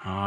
아멘.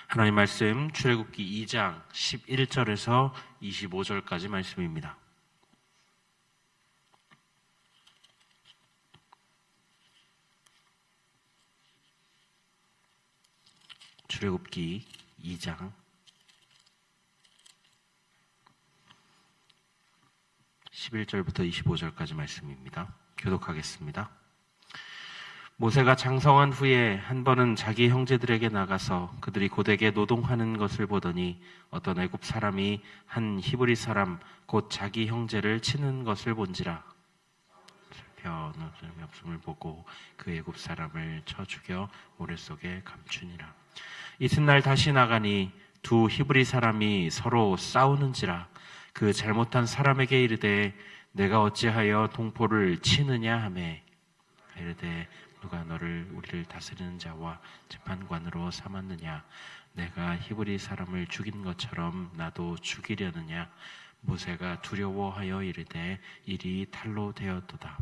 하나님 말씀 출애굽기 2장 11절에서 25절까지 말씀입니다. 출애굽기 2장 11절부터 25절까지 말씀입니다. 교독하겠습니다. 모세가 장성한 후에 한 번은 자기 형제들에게 나가서 그들이 고되게 노동하는 것을 보더니 어떤 애굽 사람이 한 히브리 사람 곧 자기 형제를 치는 것을 본지라. 살펴 어느 없음을 보고 그 애굽 사람을 쳐 죽여 모래 속에 감추니라. 이튿날 다시 나가니 두 히브리 사람이 서로 싸우는지라. 그 잘못한 사람에게 이르되 내가 어찌하여 동포를 치느냐 하매 이르되 누가 너를 우리를 다스리는 자와 재판관으로 삼았느냐. 내가 히브리 사람을 죽인 것처럼 나도 죽이려느냐. 모세가 두려워하여 이르되 일이 탈로 되었도다.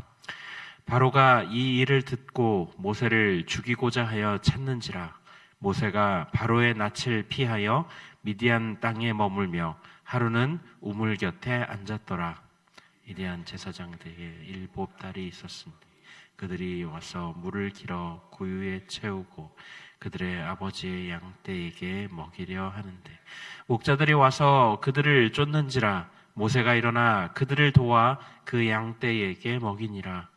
바로가 이 일을 듣고 모세를 죽이고자 하여 찾는지라. 모세가 바로의 낯을 피하여 미디안 땅에 머물며 하루는 우물 곁에 앉았더라. 이대한 제사장들에게 7달이 있었으니 그들이 와서 물을 길어 구유에 채우고 그들의 아버지의 양떼에게 먹이려 하는데 목자들이 와서 그들을 쫓는지라. 모세가 일어나 그들을 도와 그 양떼에게 먹이니라.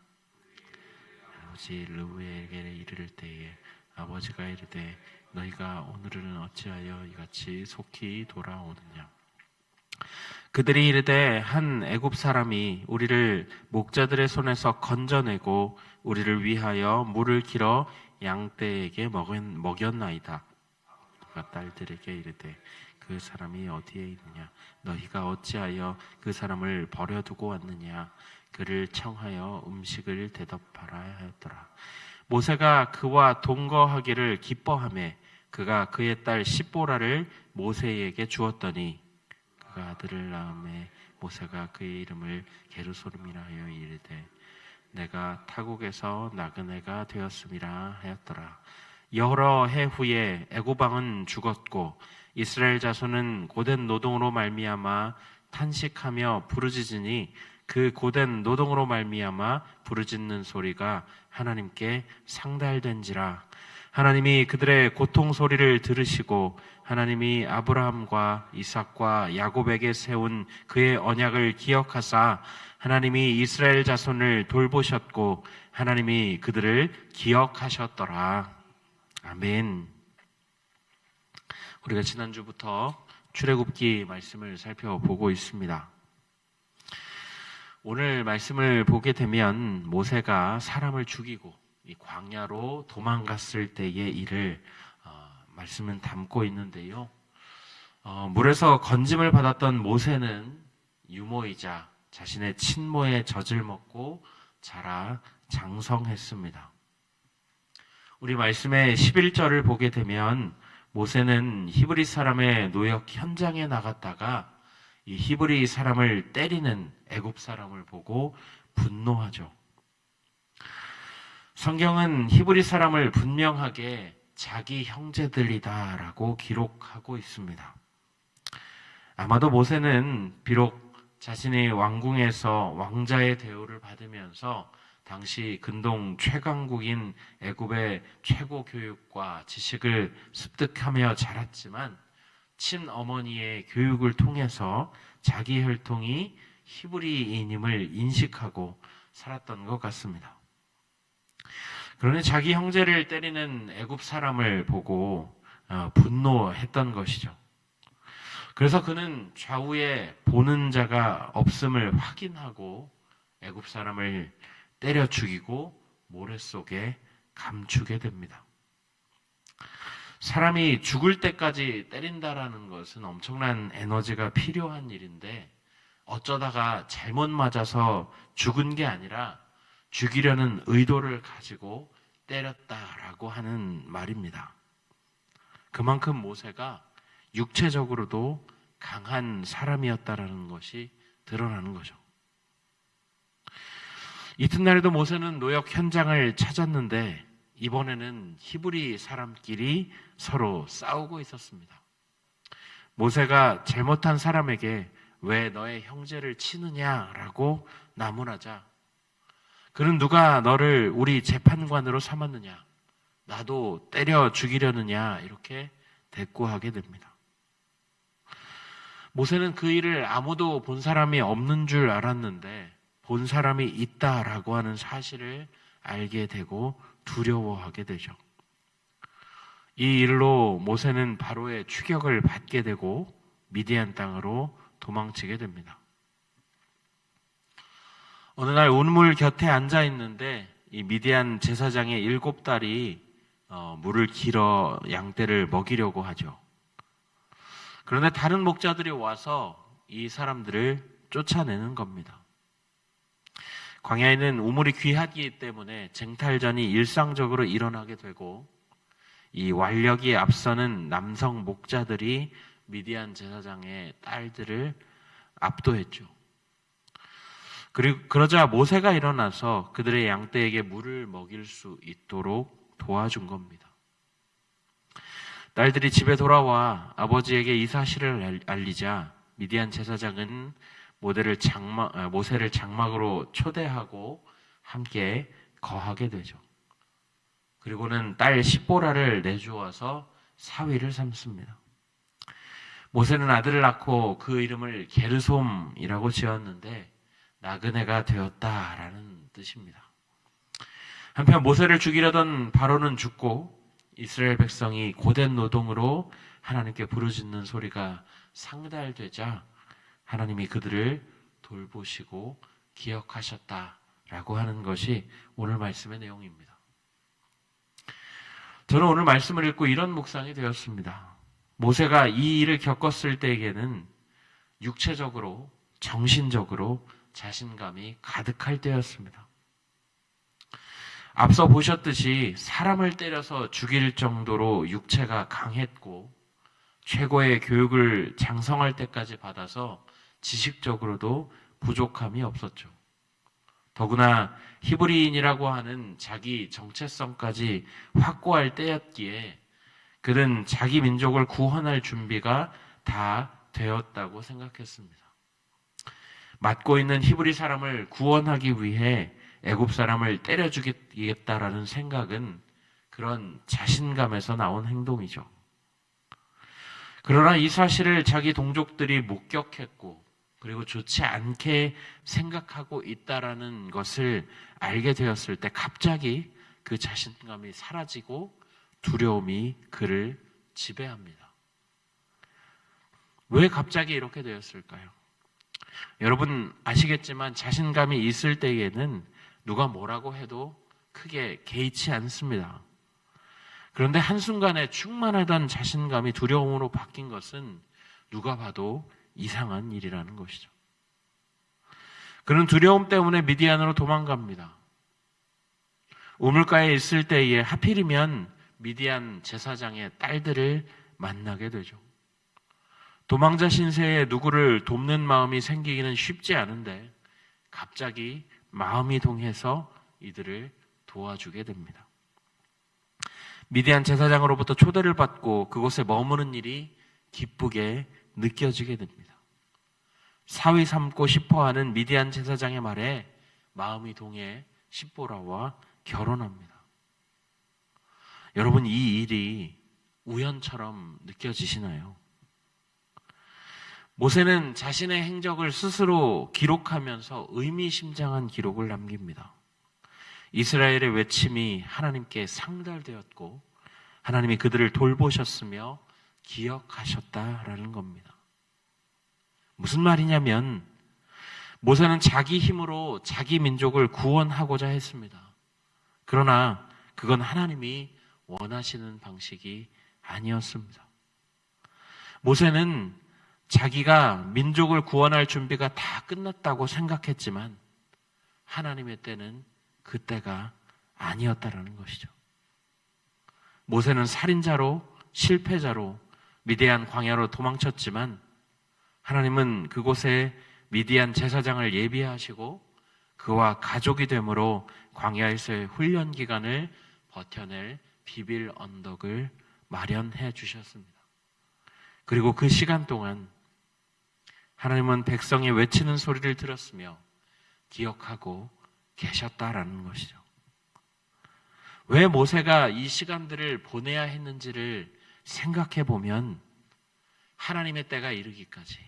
아버지 르우엘에게 이르를 때에 아버지가 이르되 너희가 오늘은 어찌하여 이같이 속히 돌아오느냐. 그들이 이르되 한 애굽 사람이 우리를 목자들의 손에서 건져내고 우리를 위하여 물을 길어 양떼에게 먹였나이다. 그가 딸들에게 이르되 그 사람이 어디에 있느냐. 너희가 어찌하여 그 사람을 버려두고 왔느냐. 그를 청하여 음식을 대접하라 하였더라. 모세가 그와 동거하기를 기뻐하매 그가 그의 딸 십보라를 모세에게 주었더니 그가 아들을 낳음에 모세가 그의 이름을 게르소름이라 하여 이르되 내가 타국에서 나그네가 되었음이라 하였더라. 여러 해 후에 애굽 왕은 죽었고 이스라엘 자손은 고된 노동으로 말미암아 탄식하며 부르짖으니 그 고된 노동으로 말미암아 부르짖는 소리가 하나님께 상달된지라. 하나님이 그들의 고통 소리를 들으시고 하나님이 아브라함과 이삭과 야곱에게 세운 그의 언약을 기억하사 하나님이 이스라엘 자손을 돌보셨고 하나님이 그들을 기억하셨더라. 아멘. 우리가 지난주부터 출애굽기 말씀을 살펴보고 있습니다. 오늘 말씀을 보게 되면 모세가 사람을 죽이고 이 광야로 도망갔을 때의 일을 말씀은 담고 있는데요. 물에서 건짐을 받았던 모세는 유모이자 자신의 친모의 젖을 먹고 자라 장성했습니다. 우리 말씀의 11절을 보게 되면 모세는 히브리 사람의 노역 현장에 나갔다가 이 히브리 사람을 때리는 애굽 사람을 보고 분노하죠. 성경은 히브리 사람을 분명하게 자기 형제들이다라고 기록하고 있습니다. 아마도 모세는 비록 자신의 왕궁에서 왕자의 대우를 받으면서 당시 근동 최강국인 애굽의 최고 교육과 지식을 습득하며 자랐지만 친어머니의 교육을 통해서 자기 혈통이 히브리인임을 인식하고 살았던 것 같습니다. 그러니 자기 형제를 때리는 애굽 사람을 보고 분노했던 것이죠. 그래서 그는 좌우에 보는 자가 없음을 확인하고 애굽 사람을 때려 죽이고 모래 속에 감추게 됩니다. 사람이 죽을 때까지 때린다라는 것은 엄청난 에너지가 필요한 일인데 어쩌다가 잘못 맞아서 죽은 게 아니라 죽이려는 의도를 가지고 때렸다라고 하는 말입니다. 그만큼 모세가 육체적으로도 강한 사람이었다라는 것이 드러나는 거죠. 이튿날에도 모세는 노역 현장을 찾았는데 이번에는 히브리 사람끼리 서로 싸우고 있었습니다. 모세가 잘못한 사람에게 왜 너의 형제를 치느냐라고 나무라자 그는 누가 너를 우리 재판관으로 삼았느냐, 나도 때려 죽이려느냐 이렇게 대꾸하게 됩니다. 모세는 그 일을 아무도 본 사람이 없는 줄 알았는데 본 사람이 있다라고 하는 사실을 알게 되고 두려워하게 되죠. 이 일로 모세는 바로의 추격을 받게 되고 미디안 땅으로 도망치게 됩니다. 어느 날 운물 곁에 앉아 있는데 이 미디안 제사장의 7딸이 물을 길어 양떼를 먹이려고 하죠. 그런데 다른 목자들이 와서 이 사람들을 쫓아내는 겁니다. 광야에는 우물이 귀하기 때문에 쟁탈전이 일상적으로 일어나게 되고 이 완력이 앞서는 남성 목자들이 미디안 제사장의 딸들을 압도했죠. 그리고 그러자 모세가 일어나서 그들의 양떼에게 물을 먹일 수 있도록 도와준 겁니다. 딸들이 집에 돌아와 아버지에게 이 사실을 알리자 미디안 제사장은 모세를 장막으로 초대하고 함께 거하게 되죠. 그리고는 딸 십보라를 내주어서 사위를 삼습니다. 모세는 아들을 낳고 그 이름을 게르솜이라고 지었는데 나그네가 되었다라는 뜻입니다. 한편 모세를 죽이려던 바로는 죽고 이스라엘 백성이 고된 노동으로 하나님께 부르짖는 소리가 상달되자 하나님이 그들을 돌보시고 기억하셨다라고 하는 것이 오늘 말씀의 내용입니다. 저는 오늘 말씀을 읽고 이런 묵상이 되었습니다. 모세가 이 일을 겪었을 때에는 육체적으로, 정신적으로 자신감이 가득할 때였습니다. 앞서 보셨듯이 사람을 때려서 죽일 정도로 육체가 강했고 최고의 교육을 장성할 때까지 받아서 지식적으로도 부족함이 없었죠. 더구나 히브리인이라고 하는 자기 정체성까지 확고할 때였기에 그는 자기 민족을 구원할 준비가 다 되었다고 생각했습니다. 맡고 있는 히브리 사람을 구원하기 위해 애굽 사람을 때려 죽이겠다라는 생각은 그런 자신감에서 나온 행동이죠. 그러나 이 사실을 자기 동족들이 목격했고 그리고 좋지 않게 생각하고 있다라는 것을 알게 되었을 때 갑자기 그 자신감이 사라지고 두려움이 그를 지배합니다. 왜 갑자기 이렇게 되었을까요? 여러분 아시겠지만 자신감이 있을 때에는 누가 뭐라고 해도 크게 개의치 않습니다. 그런데 한순간에 충만하던 자신감이 두려움으로 바뀐 것은 누가 봐도 이상한 일이라는 것이죠. 그는 두려움 때문에 미디안으로 도망갑니다. 우물가에 있을 때에 하필이면 미디안 제사장의 딸들을 만나게 되죠. 도망자 신세에 누구를 돕는 마음이 생기기는 쉽지 않은데 갑자기 마음이 동해서 이들을 도와주게 됩니다. 미디안 제사장으로부터 초대를 받고 그곳에 머무는 일이 기쁘게 느껴지게 됩니다. 사위 삼고 싶어하는 미디안 제사장의 말에 마음이 동해 십보라와 결혼합니다. 여러분 이 일이 우연처럼 느껴지시나요? 모세는 자신의 행적을 스스로 기록하면서 의미심장한 기록을 남깁니다. 이스라엘의 외침이 하나님께 상달되었고 하나님이 그들을 돌보셨으며 기억하셨다라는 겁니다. 무슨 말이냐면 모세는 자기 힘으로 자기 민족을 구원하고자 했습니다. 그러나 그건 하나님이 원하시는 방식이 아니었습니다. 모세는 자기가 민족을 구원할 준비가 다 끝났다고 생각했지만 하나님의 때는 그 때가 아니었다라는 것이죠. 모세는 살인자로 실패자로 미디안 광야로 도망쳤지만 하나님은 그곳에 미디안 제사장을 예비하시고 그와 가족이 되므로 광야에서의 훈련 기간을 버텨낼 비빌 언덕을 마련해 주셨습니다. 그리고 그 시간 동안 하나님은 백성이 외치는 소리를 들었으며 기억하고 계셨다라는 것이죠. 왜 모세가 이 시간들을 보내야 했는지를 생각해 보면 하나님의 때가 이르기까지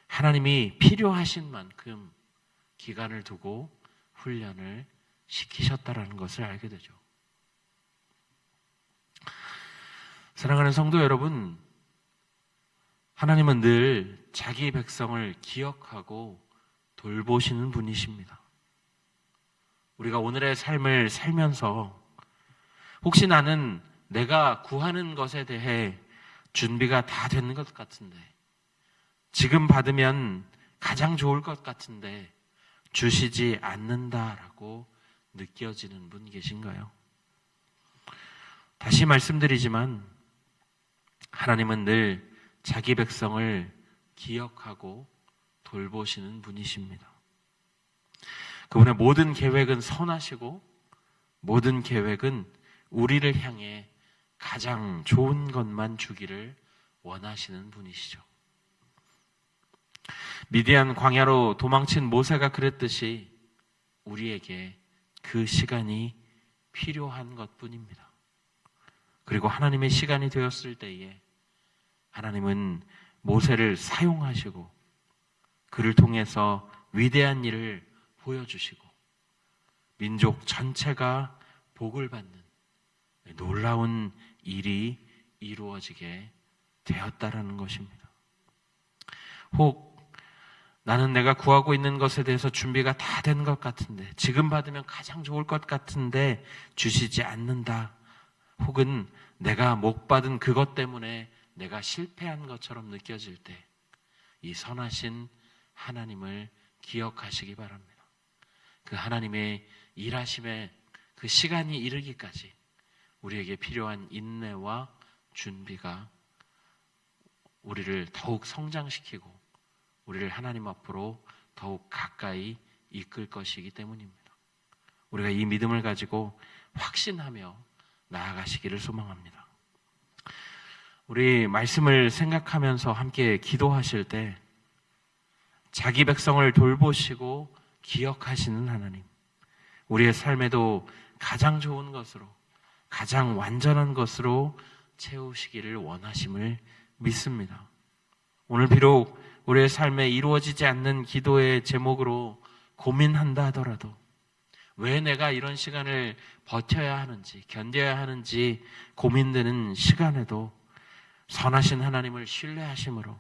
하나님이 필요하신 만큼 기간을 두고 훈련을 시키셨다라는 것을 알게 되죠. 사랑하는 성도 여러분, 하나님은 늘 자기 백성을 기억하고 돌보시는 분이십니다. 우리가 오늘의 삶을 살면서 혹시 나는 내가 구하는 것에 대해 준비가 다 된 것 같은데, 지금 받으면 가장 좋을 것 같은데 주시지 않는다라고 느껴지는 분 계신가요? 다시 말씀드리지만 하나님은 늘 자기 백성을 기억하고 돌보시는 분이십니다. 그분의 모든 계획은 선하시고 모든 계획은 우리를 향해 가장 좋은 것만 주기를 원하시는 분이시죠. 미디안 광야로 도망친 모세가 그랬듯이 우리에게 그 시간이 필요한 것뿐입니다. 그리고 하나님의 시간이 되었을 때에 하나님은 모세를 사용하시고 그를 통해서 위대한 일을 보여주시고 민족 전체가 복을 받는 놀라운 일이 이루어지게 되었다라는 것입니다. 혹 나는 내가 구하고 있는 것에 대해서 준비가 다 된 것 같은데, 지금 받으면 가장 좋을 것 같은데 주시지 않는다. 혹은 내가 못 받은 그것 때문에 내가 실패한 것처럼 느껴질 때 이 선하신 하나님을 기억하시기 바랍니다. 그 하나님의 일하심의 그 시간이 이르기까지 우리에게 필요한 인내와 준비가 우리를 더욱 성장시키고 우리를 하나님 앞으로 더욱 가까이 이끌 것이기 때문입니다. 우리가 이 믿음을 가지고 확신하며 나아가시기를 소망합니다. 우리 말씀을 생각하면서 함께 기도하실 때 자기 백성을 돌보시고 기억하시는 하나님, 우리의 삶에도 가장 좋은 것으로, 가장 완전한 것으로 채우시기를 원하심을 믿습니다. 오늘 비록 우리의 삶에 이루어지지 않는 기도의 제목으로 고민한다 하더라도 왜 내가 이런 시간을 버텨야 하는지, 견뎌야 하는지 고민되는 시간에도 선하신 하나님을 신뢰하심으로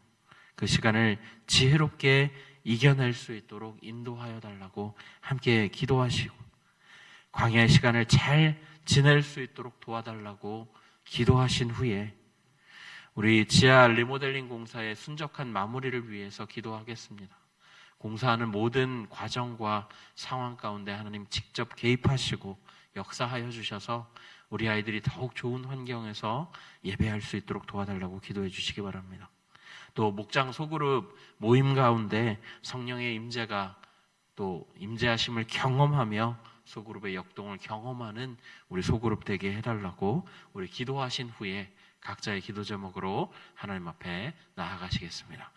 그 시간을 지혜롭게 이겨낼 수 있도록 인도하여 달라고 함께 기도하시고 광야의 시간을 잘 지낼 수 있도록 도와달라고 기도하신 후에 우리 지하 리모델링 공사의 순적한 마무리를 위해서 기도하겠습니다. 공사하는 모든 과정과 상황 가운데 하나님 직접 개입하시고 역사하여 주셔서 우리 아이들이 더욱 좋은 환경에서 예배할 수 있도록 도와달라고 기도해 주시기 바랍니다. 또 목장 소그룹 모임 가운데 성령의 임재가 또 임재하심을 경험하며 소그룹의 역동을 경험하는 우리 소그룹 되게 해달라고 우리 기도하신 후에 각자의 기도 제목으로 하나님 앞에 나아가시겠습니다.